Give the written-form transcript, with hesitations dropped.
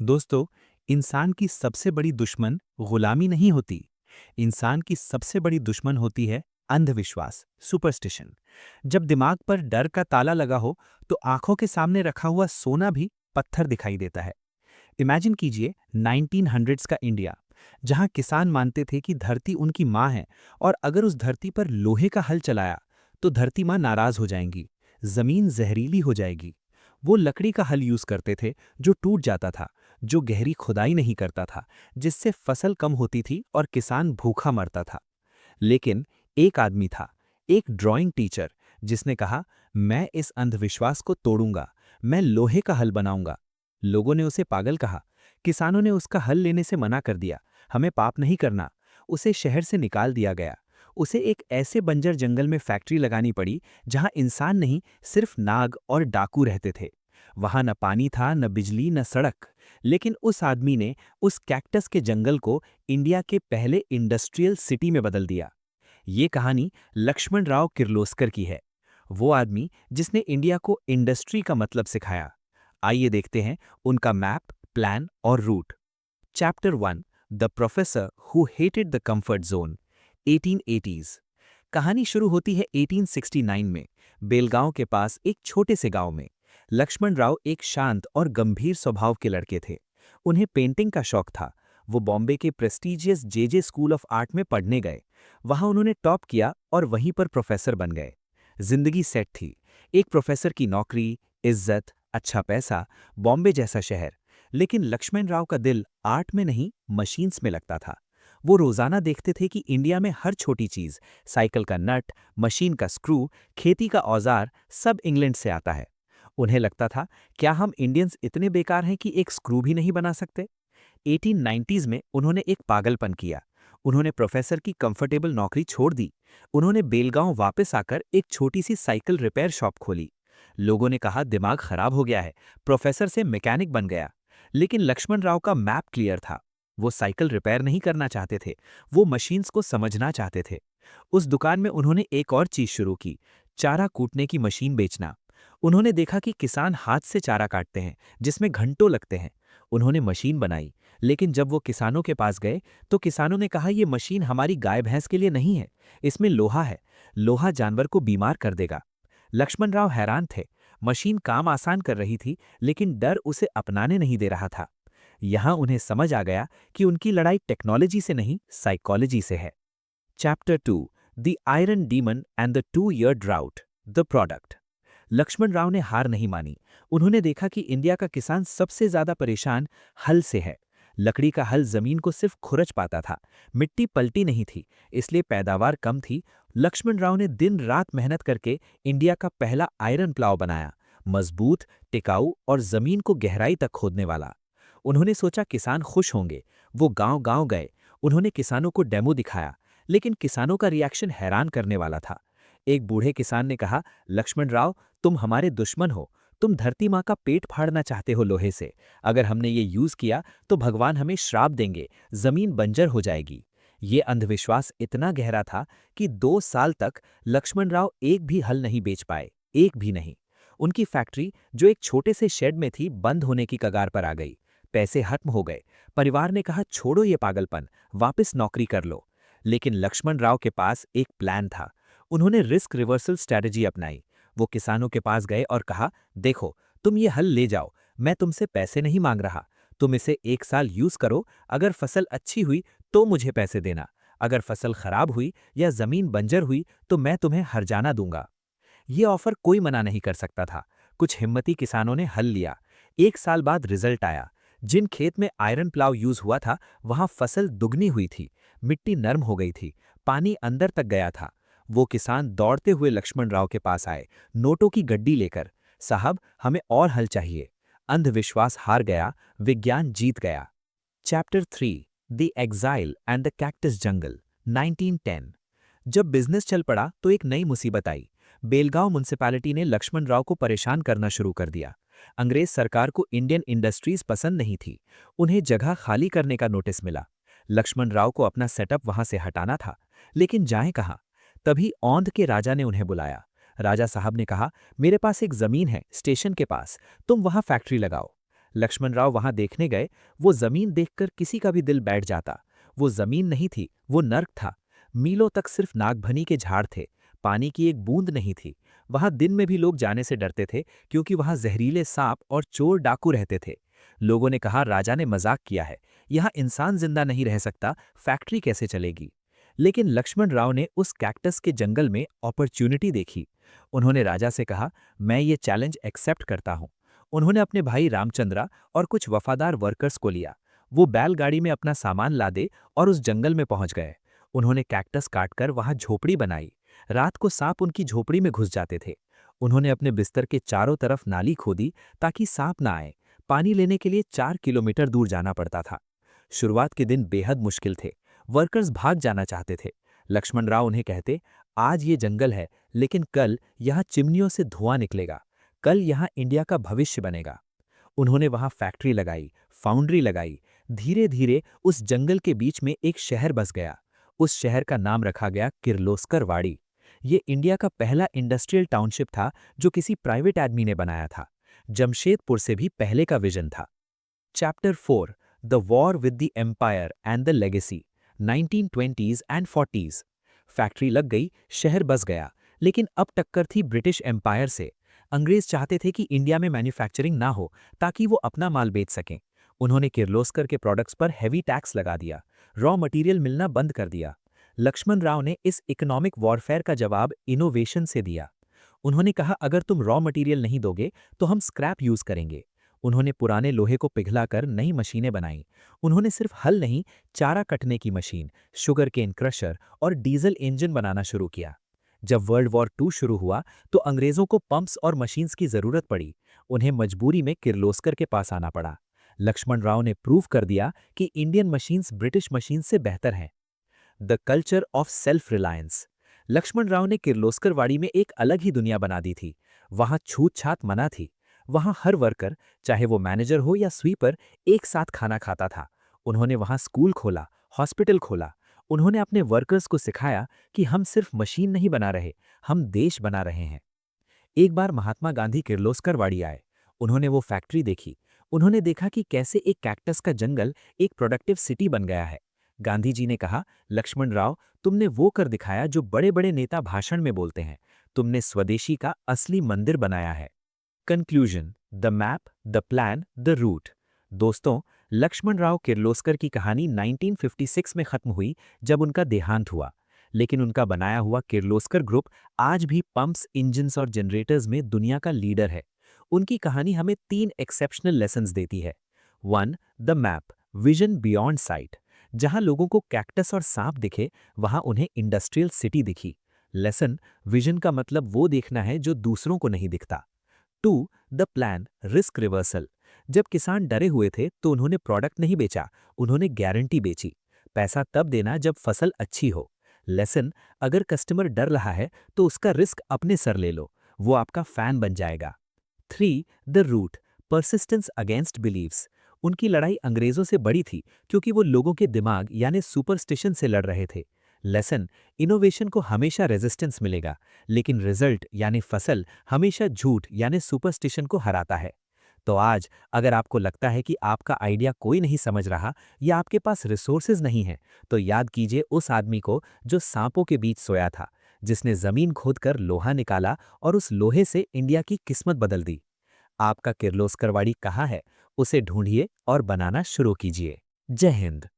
दोस्तों, इंसान की सबसे बड़ी दुश्मन गुलामी नहीं होती। इंसान की सबसे बड़ी दुश्मन होती है अंधविश्वास, सुपरस्टिशन। जब दिमाग पर डर का ताला लगा हो, तो आंखों के सामने रखा हुआ सोना भी पत्थर दिखाई देता है। इमेजिन कीजिए 1900s का इंडिया, जहां किसान मानते थे कि धरती उनकी माँ है और अगर उस धरती पर लोहे का हल चलाया, तो धरती माँ नाराज हो जाएंगी, जमीन जहरीली हो जाएगी। वो लकड़ी का हल यूज करते थे जो टूट जाता था, जो गहरी खुदाई नहीं करता था, जिससे फसल कम होती थी और किसान भूखा मरता था। लेकिन एक आदमी था, एक ड्राइंग टीचर, जिसने कहा, मैं इस अंधविश्वास को तोड़ूंगा, मैं लोहे का हल बनाऊंगा। लोगों ने उसे पागल कहा, किसानों ने उसका हल लेने से मना कर दिया, हमें पाप नहीं करना। उसे शहर से निकाल दिया गया। उसे एक ऐसे बंजर जंगल में फैक्ट्री लगानी पड़ी जहां इंसान नहीं, सिर्फ नाग और डाकू रहते थे। वहां न पानी था, न बिजली, न सड़क। लेकिन उस आदमी ने उस कैक्टस के जंगल को इंडिया के पहले इंडस्ट्रियल सिटी में बदल दिया। ये कहानी लक्ष्मण राव किर्लोस्कर की है। वो आदमी जिसने इंडिया को इंडस्ट्री का मतलब सिखाया। आइए देखते हैं उनका मैप, प्लान और route. Chapter 1, the professor who hated the comfort zone, 1880s। कहानी शुरू होती है 1869 में, बेलगांव के पास एक छोटे से गांव में। लक्ष्मण राव एक शांत और गंभीर स्वभाव के लड़के थे। उन्हें पेंटिंग का शौक था। वो बॉम्बे के prestigious J school of art में पढ़ने गए। वहां उन्होंने टॉप किया और वहीं पर प्रोफेसर बन गए। जिंदगी सेट थी। एक प्रोफेसर की नौकरी, इज्जत, अच्छा पैसा, बॉम्बे जैसा शहर। लेकिन लक्ष्मण राव का दिल आर्ट में नहीं, मशीन्स में लगता था। वो रोजाना देखते थे कि इंडिया में हर छोटी चीज, साइकिल का नट, मशीन का स्क्रू, खेती का औजार, सब इंग्लैंड से आता है। उन्हें लगता था, क्या हम इंडियंस इतने बेकार हैं कि एक स्क्रू भी नहीं बना सकते? 1890s में उन्होंने एक पागलपन किया। उन्होंने प्रोफेसर की कंफर्टेबल नौकरी छोड़ दी। उन्होंने बेलगांव वापस आकर एक छोटी सी साइकिल रिपेयर शॉप खोली। लोगों ने कहा, दिमाग खराब हो गया है, प्रोफेसर से मैकेनिक बन गया। लेकिन लक्ष्मण राव का मैप क्लियर था। वो साइकिल रिपेयर नहीं करना चाहते थे, वो मशीन्स को समझना चाहते थे। उस दुकान में उन्होंने एक और चीज शुरू की, चारा कूटने की मशीन बेचना। उन्होंने देखा कि किसान हाथ से चारा काटते हैं, जिसमें घंटों लगते हैं। उन्होंने मशीन बनाई। लेकिन जब वो किसानों के पास गए, तो किसानों ने कहा, ये मशीन हमारी गाय भैंस के लिए नहीं है, इसमें लोहा है, लोहा जानवर को बीमार कर देगा। लक्ष्मण राव हैरान थे। मशीन काम आसान कर रही थी, लेकिन डर उसे अपनाने नहीं दे रहा था। यहां उन्हें समझ आ गया कि उनकी लड़ाई टेक्नोलॉजी से नहीं, साइकोलॉजी से है। Chapter 2, the iron demon and the 2 year drought, the product. Laxman Rao ने हार नहीं मानी। उन्होंने देखा कि इंडिया का किसान सबसे ज्यादा परेशान हल से है। लकड़ी का हल जमीन को सिर्फ खुरच पाता था, मिट्टी पलटी नहीं थी, इसलिए पैदावार कम थी। लक्ष्मण राव ने दिन रात मेहनत करके इंडिया का पहला आयरन प्लाव बनाया, मजबूत, टिकाऊ और जमीन को गहराई तक खोदने वाला। उन्होंने सोचा किसान खुश होंगे। वो गांव गांव गए। उन्होंने किसानों को डेमो दिखाया। लेकिन किसानों का रिएक्शन हैरान करने वाला था। एक बूढ़े किसान ने कहा, लक्ष्मण राव, तुम हमारे दुश्मन हो। तुम धरती माँ का पेट फाड़ना चाहते हो लोहे से। अगर हमने ये यूज किया तो भगवान हमें श्राप देंगे, जमीन बंजर हो जाएगी। ये अंधविश्वास इतना गहरा था कि 2 साल तक लक्ष्मण राव एक भी हल नहीं बेच पाए, एक भी नहीं। उनकी फैक्ट्री, जो एक छोटे से शेड में थी, बंद होने की कगार पर आ गई। पैसे खत्म हो गए। परिवार ने कहा, छोड़ो ये पागलपन, वापस नौकरी कर लो। लेकिन लक्ष्मण राव के पास एक प्लान था। उन्होंने रिस्क रिवर्सल स्ट्रैटेजी अपनाई। वो किसानों के पास गए और कहा, देखो, तुम ये हल ले जाओ, मैं तुमसे पैसे नहीं मांग रहा। तुम इसे 1 साल यूज करो। अगर फसल अच्छी हुई तो मुझे पैसे देना। अगर फसल खराब हुई या जमीन बंजर हुई तो मैं तुम्हें हर्जाना दूंगा। ये ऑफर कोई मना नहीं कर सकता था। कुछ हिम्मती किसानों ने हल लिया। 1 साल बाद रिजल्ट आया। जिन खेत में आयरन प्लाव यूज हुआ था, वहां फसल दुगनी हुई थी, मिट्टी नर्म हो गई थी, पानी अंदर तक गया था। वो किसान दौड़ते हुए लक्ष्मण राव के पास आए, नोटों की गड्डी लेकर। साहब, हमें और हल चाहिए। अंधविश्वास हार गया, विज्ञान जीत गया। Chapter 3, the exile and the cactus jungle, 1910। जब बिजनेस चल पड़ा तो एक नई मुसीबत आई। बेलगांव म्युनिसिपैलिटी ने लक्ष्मण राव को परेशान करना शुरू कर दिया। अंग्रेज सरकार को इंडियन इंडस्ट्रीज पसंद नहीं थी। उन्हें जगह खाली करने का नोटिस मिला। लक्ष्मण राव को अपना सेटअप वहां से हटाना था, लेकिन जाएं कहां? तभी औंध के राजा ने उन्हें बुलाया। राजा साहब ने कहा, मेरे पास एक जमीन है स्टेशन के पास, तुम वहां फैक्ट्री लगाओ। लक्ष्मण राव वहां देखने गए। वो जमीन देखकर किसी का भी दिल बैठ जाता। वो जमीन नहीं थी, वो नर्क था। मीलों तक सिर्फ नागभनी के झाड़ थे। पानी की एक बूंद नहीं थी। वहां दिन में भी लोग जाने से डरते थे, क्योंकि वहां जहरीले सांप और चोर डाकू रहते थे। लोगों ने कहा, राजा ने मजाक किया है, यहाँ इंसान जिंदा नहीं रह सकता, फैक्ट्री कैसे चलेगी। लेकिन लक्ष्मण राव ने उस कैक्टस के जंगल में अपॉर्चुनिटी देखी। उन्होंने राजा से कहा, मैं ये चैलेंज एक्सेप्ट करता हूं। उन्होंने अपने भाई रामचंद्रा और कुछ वफादार वर्कर्स को लिया। वो बैलगाड़ी में अपना सामान लादे और उस जंगल में पहुंच गए। उन्होंने कैक्टस काटकर वहां झोपड़ी बनाई। रात को सांप उनकी झोपड़ी में घुस जाते थे। उन्होंने अपने बिस्तर के चारों तरफ नाली खोदी ताकि सांप ना आए। पानी लेने के लिए 4 किलोमीटर दूर जाना पड़ता था। शुरुआत के दिन बेहद मुश्किल थे। वर्कर्स भाग जाना चाहते थे। लक्ष्मण राव उन्हें कहते, आज ये जंगल है, लेकिन कल यहाँ चिमनियों से धुआं निकलेगा। कल यहाँ इंडिया का भविष्य बनेगा। उन्होंने वहां फैक्ट्री लगाई, फाउंड्री लगाई। धीरे धीरे उस जंगल के बीच में एक शहर बस गया। उस शहर का नाम रखा गया किर्लोस्कर वाड़ी। ये इंडिया का पहला इंडस्ट्रियल टाउनशिप था जो किसी प्राइवेट आदमी ने बनाया था। जमशेदपुर से भी पहले का विजन था। Chapter 4, the war with the empire and the legacy, 1920s and 40s। Factory लग गई, शहर बस गया, लेकिन अब टक्कर थी ब्रिटिश एम्पायर से। अंग्रेज चाहते थे कि इंडिया में मैन्युफैक्चरिंग ना हो, ताकि वो अपना माल बेच सकें। उन्होंने किर्लोस्कर के प्रोडक्ट्स पर हैवी टैक्स लगा दिया। रॉ मटेरियल मिलना बंद कर दिया। लक्ष्मण राव ने इस इकोनॉमिक वॉरफेयर का जवाब इनोवेशन से दिया। उन्होंने कहा, अगर तुम रॉ मटेरियल नहीं दोगे तो हम स्क्रैप यूज करेंगे। उन्होंने पुराने लोहे को पिघलाकर नई मशीनें बनाई। उन्होंने सिर्फ हल नहीं, चारा कटने की मशीन, शुगर केन क्रशर और डीजल इंजन बनाना शुरू किया। जब वर्ल्ड वॉर 2 शुरू हुआ तो अंग्रेजों को पंप्स और मशीन्स की जरूरत पड़ी। उन्हें मजबूरी में किर्लोस्कर के पास आना पड़ा। लक्ष्मण राव ने प्रूव कर दिया कि इंडियन मशीन्स ब्रिटिश मशीन से बेहतर हैं। The culture of self reliance. Laxman Rao ने किर्लोस्कर वाड़ी में एक अलग ही दुनिया बना दी थी। वहां छूत छात मना थी। वहां हर वर्कर, चाहे वो मैनेजर हो या स्वीपर, एक साथ खाना खाता था। उन्होंने वहां स्कूल खोला, हॉस्पिटल खोला। उन्होंने अपने वर्कर्स को सिखाया कि हम सिर्फ मशीन नहीं बना रहे, हम देश बना रहे हैं। एक बार महात्मा गांधी किर्लोस्कर वाड़ी आए। उन्होंने वो फैक्ट्री देखी। उन्होंने देखा कि कैसे एक कैक्टस का जंगल एक प्रोडक्टिव सिटी बन गया है। गांधी जी ने कहा, लक्ष्मण राव, तुमने वो कर दिखाया जो बड़े बड़े नेता भाषण में बोलते हैं। तुमने स्वदेशी का असली मंदिर बनाया है। Conclusion, the map, the plan, the route. दोस्तों, लक्ष्मण राव किर्लोस्कर की कहानी 1956 में खत्म हुई, जब उनका देहांत हुआ। लेकिन उनका बनाया हुआ किर्लोस्कर ग्रुप आज भी पंप्स, इंजन्स और जनरेटर्स में दुनिया का लीडर है। उनकी कहानी हमें 3 एक्सेप्शनल लेसन्स देती है। 1. The map, vision beyond site. जहां लोगों को कैक्टस और सांप दिखे, वहां उन्हें इंडस्ट्रियल सिटी दिखी। लेसन, विजन का मतलब वो देखना है जो दूसरों को नहीं दिखता। 2. The plan, risk reversal. जब किसान डरे हुए थे तो उन्होंने प्रोडक्ट नहीं बेचा, उन्होंने गारंटी बेची। पैसा तब देना जब फसल अच्छी हो। लेसन, अगर कस्टमर डर रहा है तो उसका रिस्क अपने सर ले लो, वो आपका फैन बन जाएगा। 3. The route, persistence against beliefs. उनकी लड़ाई अंग्रेजों से बड़ी थी, क्योंकि वो लोगों के दिमाग यानी सुपरस्टिशन से लड़ रहे थे। लेसन, इनोवेशन को हमेशा रेजिस्टेंस मिलेगा, लेकिन रिजल्ट यानी फसल हमेशा झूठ यानी सुपरस्टिशन को हराता है। तो आज अगर आपको लगता है कि आपका आइडिया कोई नहीं समझ रहा या आपके पास रिसोर्सेज नहीं है, तो याद कीजिए उस आदमी को जो सांपों के बीच सोया था, जिसने जमीन खोदकर लोहा निकाला और उस लोहे से इंडिया की किस्मत बदल दी। आपका किर्लोस्कर वाड़ी कहाँ है? उसे ढूंढिए और बनाना शुरू कीजिए। जय हिंद।